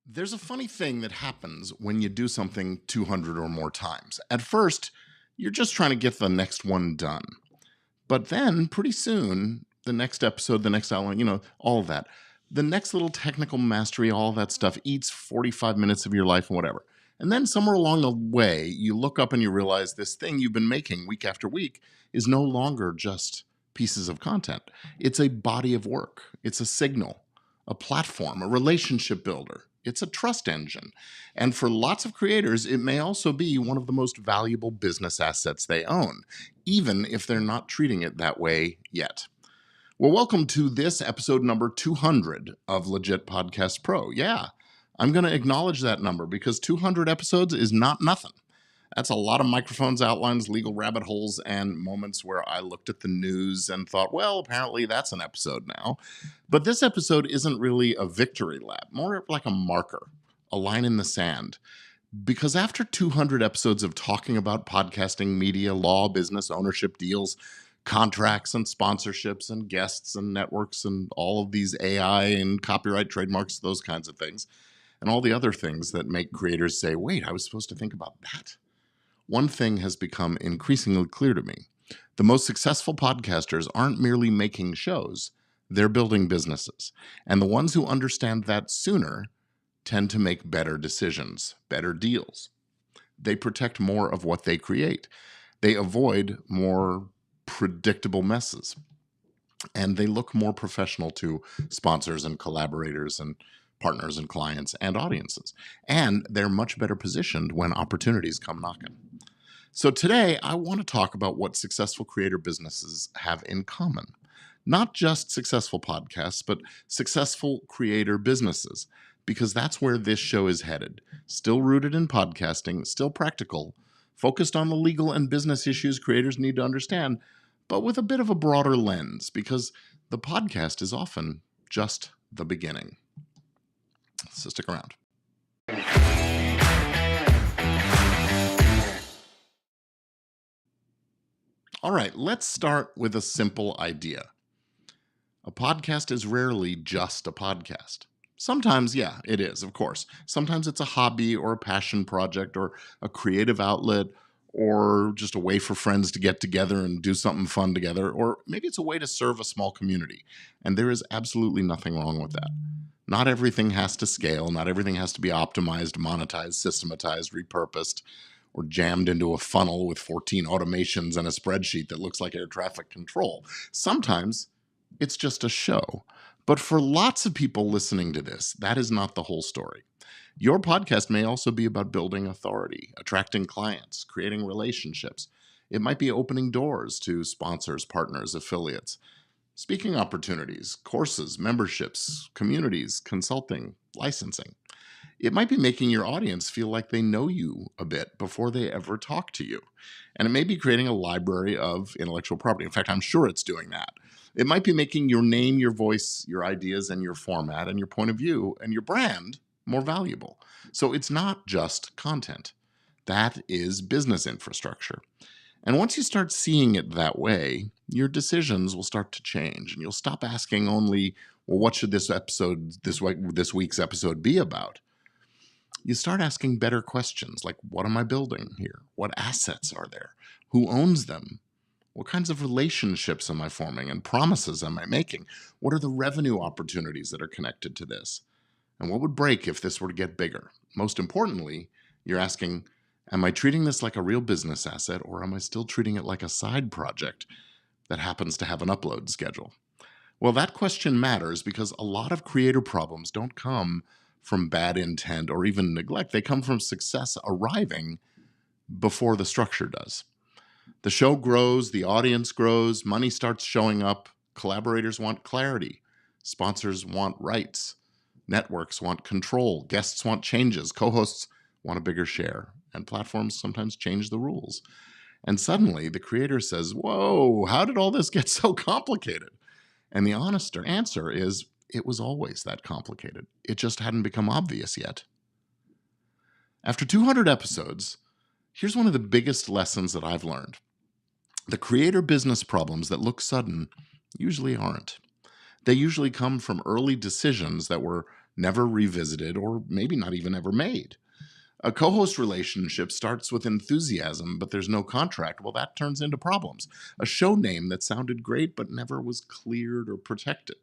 There's a funny thing that happens when you do something 200 or more times. At first, you're just trying to get the next one done. But then, pretty soon, the next episode, the next outline, all of that, the next little technical mastery, all that stuff eats 45 minutes of your life and whatever. And then somewhere along the way, you look up and you realize this thing you've been making week after week is no longer just pieces of content. It's a body of work, it's a signal, a platform, a relationship builder. It's a trust engine. And for lots of creators, it may also be one of the most valuable business assets they own, even if they're not treating it that way yet. Well, welcome to this episode number 200 of Legit Podcast Pro. Yeah, I'm going to acknowledge that number because 200 episodes is not nothing. That's a lot of microphones, outlines, legal rabbit holes, and moments where I looked at the news and thought, well, apparently that's an episode now. But this episode isn't really a victory lap, more like a marker, a line in the sand. Because after 200 episodes of talking about podcasting, media, law, business, ownership, deals, contracts and sponsorships and guests and networks and all of these AI and copyright trademarks, those kinds of things, and all the other things that make creators say, wait, I was supposed to think about that. One thing has become increasingly clear to me. The most successful podcasters aren't merely making shows, they're building businesses. And the ones who understand that sooner tend to make better decisions, better deals. They protect more of what they create. They avoid more predictable messes. And they look more professional to sponsors and collaborators and partners and clients and audiences. And they're much better positioned when opportunities come knocking. So today, I want to talk about what successful creator businesses have in common. Not just successful podcasts, but successful creator businesses, because that's where this show is headed. Still rooted in podcasting, still practical, focused on the legal and business issues creators need to understand, but with a bit of a broader lens, because the podcast is often just the beginning. So stick around. All right, let's start with a simple idea. A podcast is rarely just a podcast. Sometimes, yeah, it is, of course. Sometimes it's a hobby or a passion project or a creative outlet or just a way for friends to get together and do something fun together, or maybe it's a way to serve a small community. And there is absolutely nothing wrong with that. Not everything has to scale. Not everything has to be optimized, monetized, systematized, repurposed, or jammed into a funnel with 14 automations and a spreadsheet that looks like air traffic control. Sometimes it's just a show. But for lots of people listening to this, that is not the whole story. Your podcast may also be about building authority, attracting clients, creating relationships. It might be opening doors to sponsors, partners, affiliates, speaking opportunities, courses, memberships, communities, consulting, licensing. It might be making your audience feel like they know you a bit before they ever talk to you. And it may be creating a library of intellectual property. In fact, I'm sure it's doing that. It might be making your name, your voice, your ideas, and your format, and your point of view, and your brand more valuable. So it's not just content. That is business infrastructure. And once you start seeing it that way, your decisions will start to change, and you'll stop asking only, well, what should this week's episode be about? You start asking better questions like, what am I building here? What assets are there? Who owns them? What kinds of relationships am I forming and promises am I making? What are the revenue opportunities that are connected to this? And what would break if this were to get bigger? Most importantly, you're asking, am I treating this like a real business asset, or am I still treating it like a side project that happens to have an upload schedule? Well, that question matters because a lot of creator problems don't come from bad intent or even neglect. They come from success arriving before the structure does. The show grows, the audience grows, money starts showing up, collaborators want clarity, sponsors want rights, networks want control, guests want changes, co-hosts want a bigger share, and platforms sometimes change the rules. And suddenly the creator says, whoa, how did all this get so complicated? And the honest answer is, it was always that complicated. It just hadn't become obvious yet. After 200 episodes, here's one of the biggest lessons that I've learned. The creator business problems that look sudden usually aren't. They usually come from early decisions that were never revisited or maybe not even ever made. A co host relationship starts with enthusiasm, but there's no contract. Well, that turns into problems. A show name that sounded great but never was cleared or protected.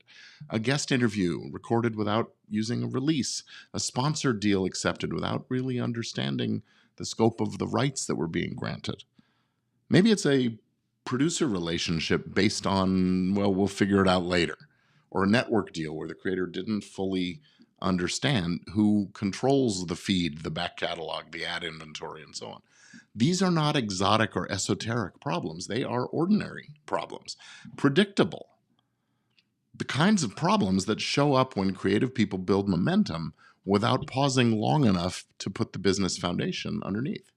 A guest interview recorded without using a release. A sponsored deal accepted without really understanding the scope of the rights that were being granted. Maybe it's a producer relationship based on, well, we'll figure it out later, or a network deal where the creator didn't fully understand who controls the feed, the back catalog, the ad inventory, and so on. These are not exotic or esoteric problems. They are ordinary problems, predictable. The kinds of problems that show up when creative people build momentum without pausing long enough to put the business foundation underneath.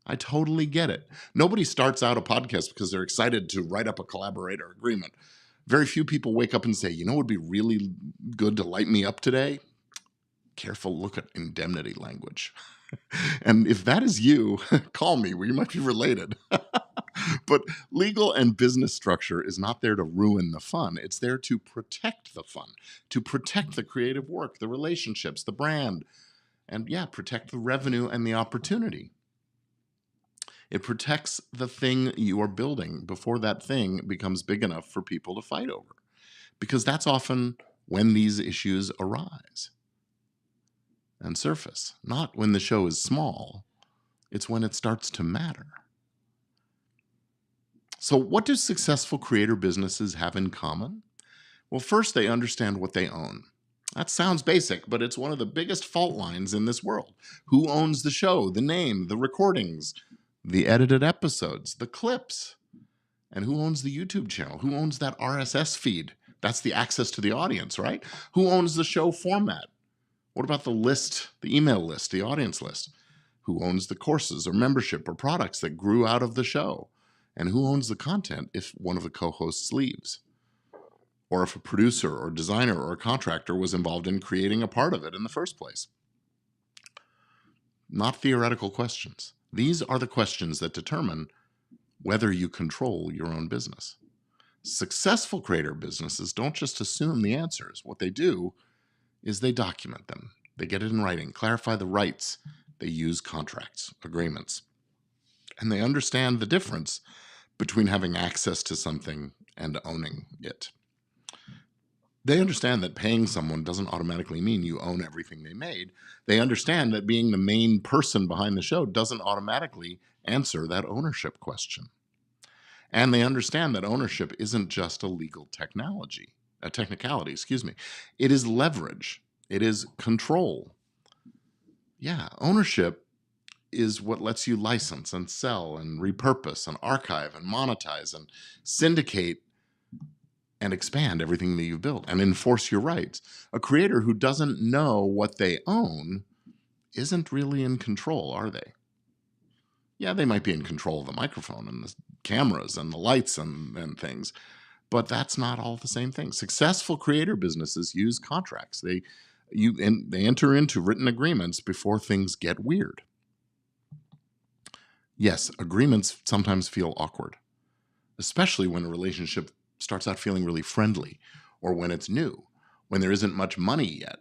I totally get it. Nobody starts out a podcast because they're excited to write up a collaborator agreement. Very few people wake up and say, you know what would be really good to light me up today? Careful look at indemnity language. And if that is you, call me. We might be related. But legal and business structure is not there to ruin the fun. It's there to protect the fun, to protect the creative work, the relationships, the brand, and yeah, protect the revenue and the opportunity. It protects the thing you are building before that thing becomes big enough for people to fight over. Because that's often when these issues arise and surface. Not when the show is small, it's when it starts to matter. So, what do successful creator businesses have in common? Well, first, they understand what they own. That sounds basic, but it's one of the biggest fault lines in this world. Who owns the show, the name, the recordings, the edited episodes, the clips? And who owns the YouTube channel? Who owns that RSS feed? That's the access to the audience, right? Who owns the show format? What about the list, the email list, the audience list? Who owns the courses or membership or products that grew out of the show? And who owns the content if one of the co-hosts leaves? Or if a producer or designer or a contractor was involved in creating a part of it in the first place? Not theoretical questions. These are the questions that determine whether you control your own business. Successful creator businesses don't just assume the answers. What they do is they document them. They get it in writing, clarify the rights. They use contracts, agreements. And they understand the difference between having access to something and owning it. They understand that paying someone doesn't automatically mean you own everything they made. They understand that being the main person behind the show doesn't automatically answer that ownership question. And they understand that ownership isn't just a legal technicality. It is leverage. It is control. Yeah, ownership is what lets you license and sell and repurpose and archive and monetize and syndicate and expand everything that you've built and enforce your rights. A creator who doesn't know what they own isn't really in control, are they? Yeah, they might be in control of the microphone and the cameras and the lights and things, but that's not all the same thing. Successful creator businesses use contracts. They enter into written agreements before things get weird. Yes, agreements sometimes feel awkward, especially when a relationship starts out feeling really friendly or when it's new, when there isn't much money yet.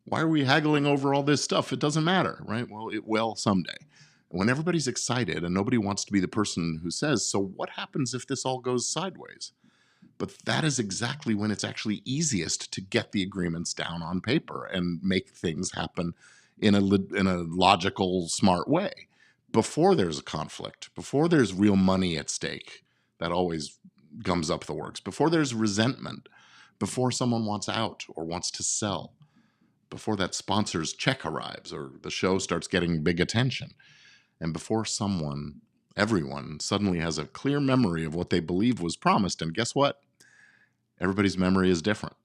Why are we haggling over all this stuff? It doesn't matter, right? Well, it will someday. When everybody's excited and nobody wants to be the person who says, so what happens if this all goes sideways? But that is exactly when it's actually easiest to get the agreements down on paper and make things happen in a logical, smart way. Before there's a conflict, before there's real money at stake, that always gums up the works. Before there's resentment, before someone wants out or wants to sell, before that sponsor's check arrives or the show starts getting big attention, and before everyone suddenly has a clear memory of what they believe was promised. And guess what? Everybody's memory is different.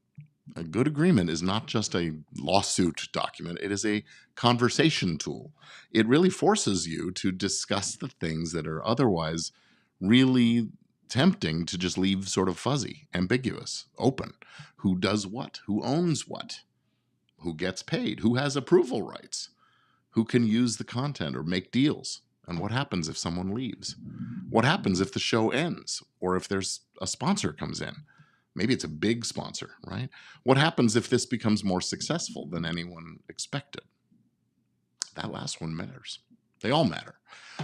A good agreement is not just a lawsuit document. It is a conversation tool. It really forces you to discuss the things that are otherwise really tempting to just leave sort of fuzzy, ambiguous, open. Who does what? Who owns what? Who gets paid? Who has approval rights? Who can use the content or make deals? And what happens if someone leaves? What happens if the show ends or if there's a sponsor comes in? Maybe it's a big sponsor, right? What happens if this becomes more successful than anyone expected? That last one matters. They all matter.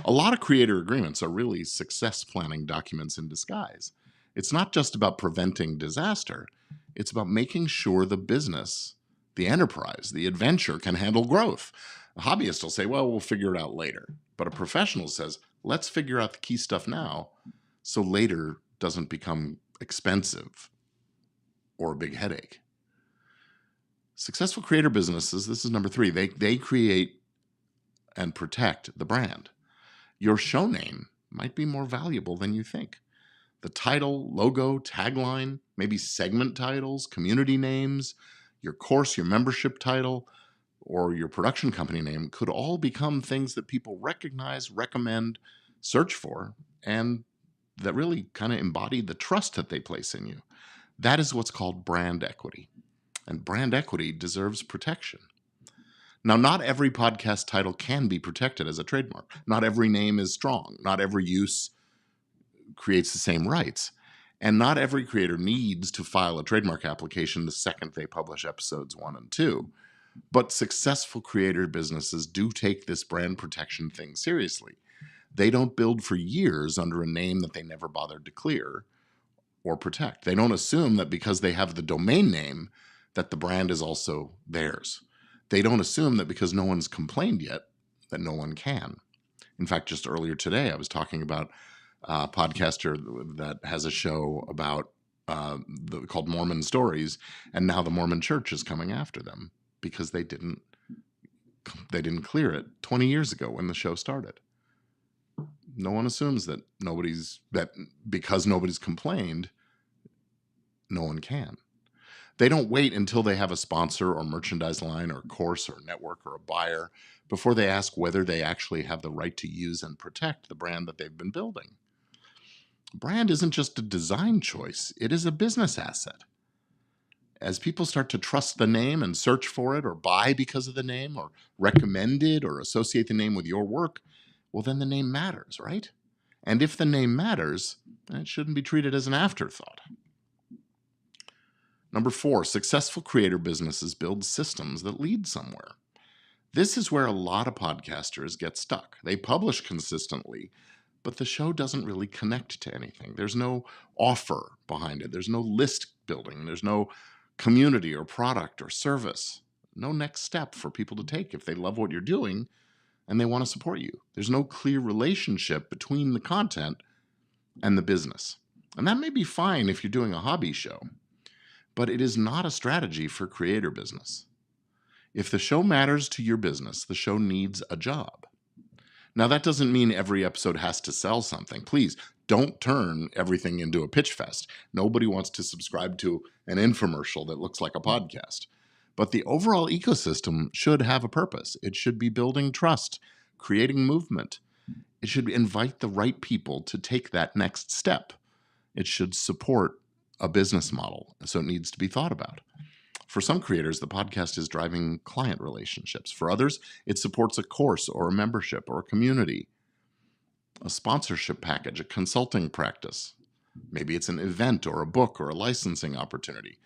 A lot of creator agreements are really success planning documents in disguise. It's not just about preventing disaster, it's about making sure the business, the enterprise, the adventure can handle growth. A hobbyist will say, well, we'll figure it out later. But a professional says, let's figure out the key stuff now so later doesn't become expensive or a big headache. Successful creator businesses, this is number 3, they create and protect the brand. Your show name might be more valuable than you think. The title, logo, tagline, maybe segment titles, community names, your course, your membership title, or your production company name could all become things that people recognize, recommend, search for, and that really kind of embody the trust that they place in you. That is what's called brand equity. And brand equity deserves protection. Now, not every podcast title can be protected as a trademark. Not every name is strong. Not every use creates the same rights. And not every creator needs to file a trademark application the second they publish episodes 1 and 2. But successful creator businesses do take this brand protection thing seriously. They don't build for years under a name that they never bothered to clear or protect. They don't assume that because they have the domain name that the brand is also theirs. They don't assume that because no one's complained yet that no one can. In fact, just earlier today, I was talking about a podcaster that has a show about called Mormon Stories, and now the Mormon Church is coming after them because they didn't clear it 20 years ago when the show started. No one assumes that because nobody's complained, no one can. They don't wait until they have a sponsor or merchandise line or course or network or a buyer before they ask whether they actually have the right to use and protect the brand that they've been building. Brand isn't just a design choice, it is a business asset. As people start to trust the name and search for it or buy because of the name or recommend it or associate the name with your work, well, then the name matters, right? And if the name matters, it shouldn't be treated as an afterthought. Number 4, successful creator businesses build systems that lead somewhere. This is where a lot of podcasters get stuck. They publish consistently, but the show doesn't really connect to anything. There's no offer behind it. There's no list building. There's no community or product or service. No next step for people to take if they love what you're doing and they want to support you. There's no clear relationship between the content and the business. And that may be fine if you're doing a hobby show, but it is not a strategy for creator business. If the show matters to your business, the show needs a job. Now, that doesn't mean every episode has to sell something. Please don't turn everything into a pitch fest. Nobody wants to subscribe to an infomercial that looks like a podcast. But the overall ecosystem should have a purpose. It should be building trust, creating movement. It should invite the right people to take that next step. It should support a business model, so it needs to be thought about. For some creators, the podcast is driving client relationships. For others, it supports a course or a membership or a community, a sponsorship package, a consulting practice. Maybe it's an event or a book or a licensing opportunity.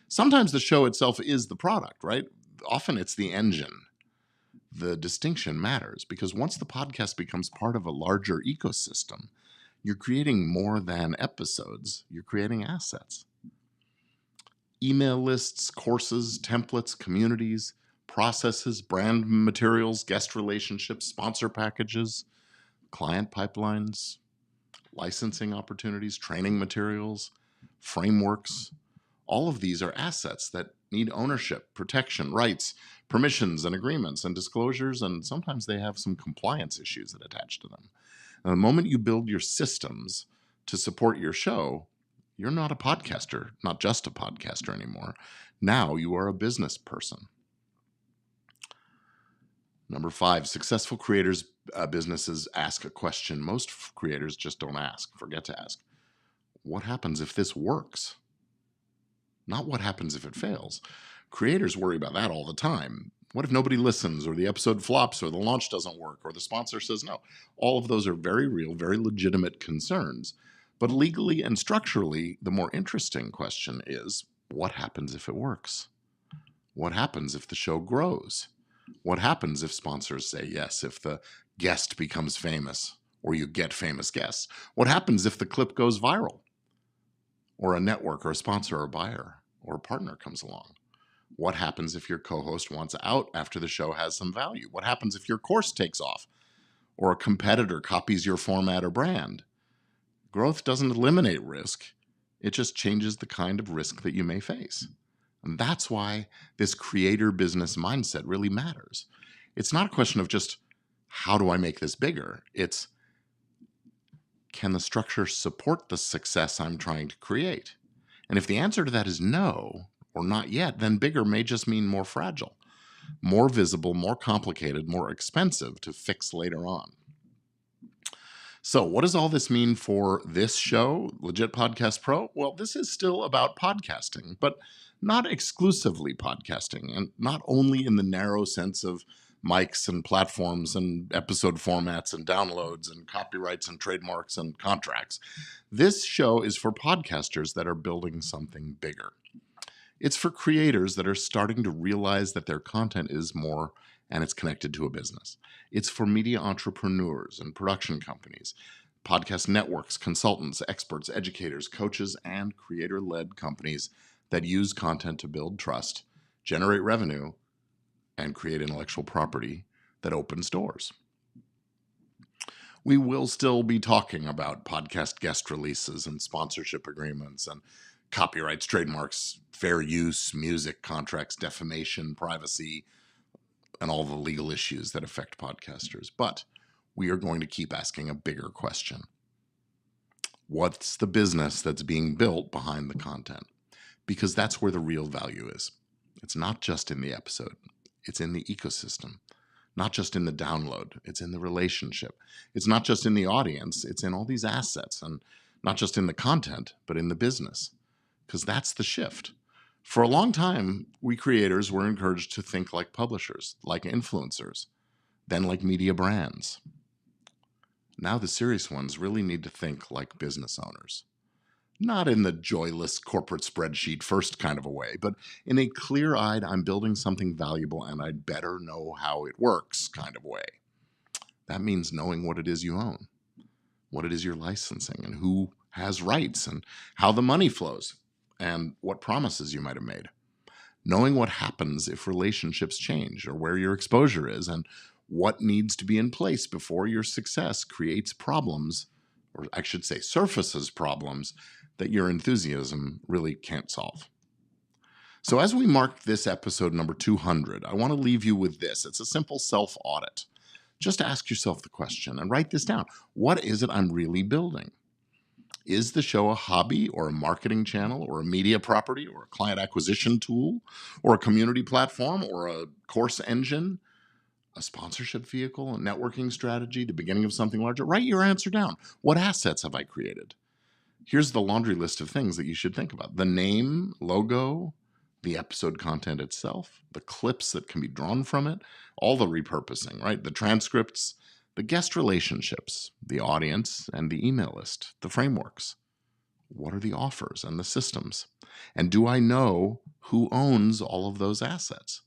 Sometimes the show itself is the product, right? Often it's the engine. The distinction matters because once the podcast becomes part of a larger ecosystem, you're creating more than episodes, you're creating assets. Email lists, courses, templates, communities, processes, brand materials, guest relationships, sponsor packages, client pipelines, licensing opportunities, training materials, frameworks. All of these are assets that need ownership, protection, rights, permissions, and agreements, and disclosures, and sometimes they have some compliance issues that attach to them. And the moment you build your systems to support your show, you're not a podcaster, not just a podcaster anymore. Now you are a business person. Number 5, successful creators' businesses ask a question most creators just don't ask, forget to ask. What happens if this works? Not what happens if it fails. Creators worry about that all the time. What if nobody listens, or the episode flops, or the launch doesn't work, or the sponsor says no? All of those are very real, very legitimate concerns. But legally and structurally, the more interesting question is, what happens if it works? What happens if the show grows? What happens if sponsors say yes, if the guest becomes famous, or you get famous guests? What happens if the clip goes viral, or a network or a sponsor or a buyer or a partner comes along? What happens if your co-host wants out after the show has some value? What happens if your course takes off, or a competitor copies your format or brand? Growth doesn't eliminate risk. It just changes the kind of risk that you may face. And that's why this creator business mindset really matters. It's not a question of just, how do I make this bigger? It's, can the structure support the success I'm trying to create? And if the answer to that is no, or not yet, then bigger may just mean more fragile, more visible, more complicated, more expensive to fix later on. So what does all this mean for this show, Legit Podcast Pro? Well, this is still about podcasting, but not exclusively podcasting, and not only in the narrow sense of mics and platforms and episode formats and downloads and copyrights and trademarks and contracts. This show is for podcasters that are building something bigger. It's for creators that are starting to realize that their content is more and it's connected to a business. It's for media entrepreneurs and production companies, podcast networks, consultants, experts, educators, coaches, and creator-led companies that use content to build trust, generate revenue, and create intellectual property that opens doors. We will still be talking about podcast guest releases and sponsorship agreements and copyrights, trademarks, fair use, music, contracts, defamation, privacy, and all the legal issues that affect podcasters. But we are going to keep asking a bigger question. What's the business that's being built behind the content? Because that's where the real value is. It's not just in the episode. It's in the ecosystem. Not just in the download. It's in the relationship. It's not just in the audience. It's in all these assets. And not just in the content, but in the business. Because that's the shift. For a long time, we creators were encouraged to think like publishers, like influencers, then like media brands. Now the serious ones really need to think like business owners. Not in the joyless corporate spreadsheet first kind of a way, but in a clear-eyed, I'm building something valuable and I'd better know how it works kind of way. That means knowing what it is you own, what it is you're licensing, and who has rights, and how the money flows, and what promises you might have made. Knowing what happens if relationships change, or where your exposure is, and what needs to be in place before your success creates problems, or I should say surfaces problems, that your enthusiasm really can't solve. So as we mark this episode number 200, I want to leave you with this. It's a simple self-audit. Just ask yourself the question and write this down. What is it I'm really building? Is the show a hobby or a marketing channel or a media property or a client acquisition tool or a community platform or a course engine, a sponsorship vehicle, a networking strategy, the beginning of something larger? Write your answer down. What assets have I created? Here's the laundry list of things that you should think about. The name, logo, the episode content itself, the clips that can be drawn from it, all the repurposing, right? The transcripts, the guest relationships, the audience and the email list, the frameworks. What are the offers and the systems? And do I know who owns all of those assets?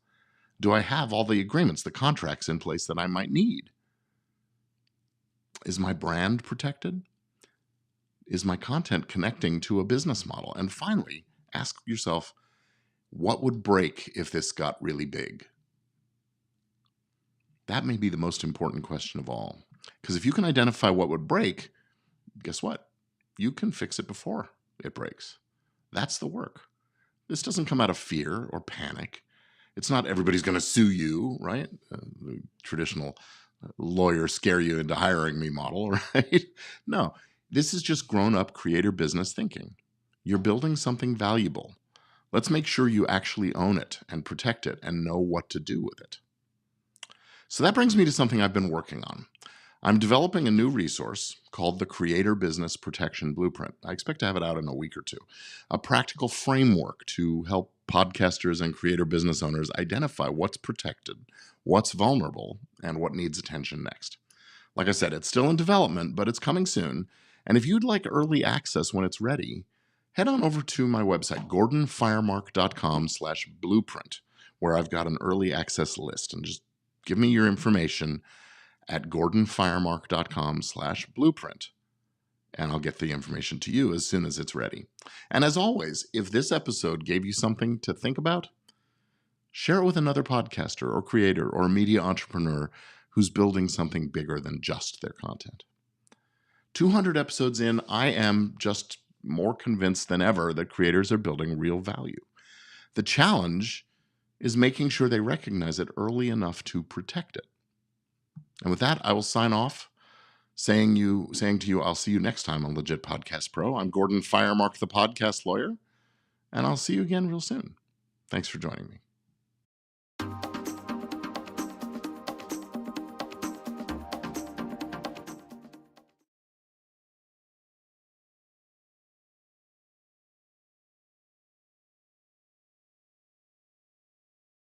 Do I have all the agreements, the contracts in place that I might need? Is my brand protected? Is my content connecting to a business model? And finally, ask yourself, what would break if this got really big? That may be the most important question of all. Because if you can identify what would break, guess what? You can fix it before it breaks. That's the work. This doesn't come out of fear or panic. It's not everybody's going to sue you, right? The traditional lawyer scare you into hiring me model, right? No, this is just grown-up creator business thinking. You're building something valuable. Let's make sure you actually own it and protect it and know what to do with it. So that brings me to something I've been working on. I'm developing a new resource called the Creator Business Protection Blueprint. I expect to have it out in a week or two. A practical framework to help podcasters and creator business owners identify what's protected, what's vulnerable, and what needs attention next. Like I said, it's still in development, but it's coming soon. And if you'd like early access when it's ready, head on over to my website, gordonfiremark.com/blueprint, where I've got an early access list. And just give me your information at gordonfiremark.com/blueprint. And I'll get the information to you as soon as it's ready. And as always, if this episode gave you something to think about, share it with another podcaster or creator or media entrepreneur who's building something bigger than just their content. 200 episodes in, I am just more convinced than ever that creators are building real value. The challenge is making sure they recognize it early enough to protect it. And with that, I will sign off, saying to you, I'll see you next time on Legit Podcast Pro. I'm Gordon Firemark, the podcast lawyer, and I'll see you again real soon. Thanks for joining me.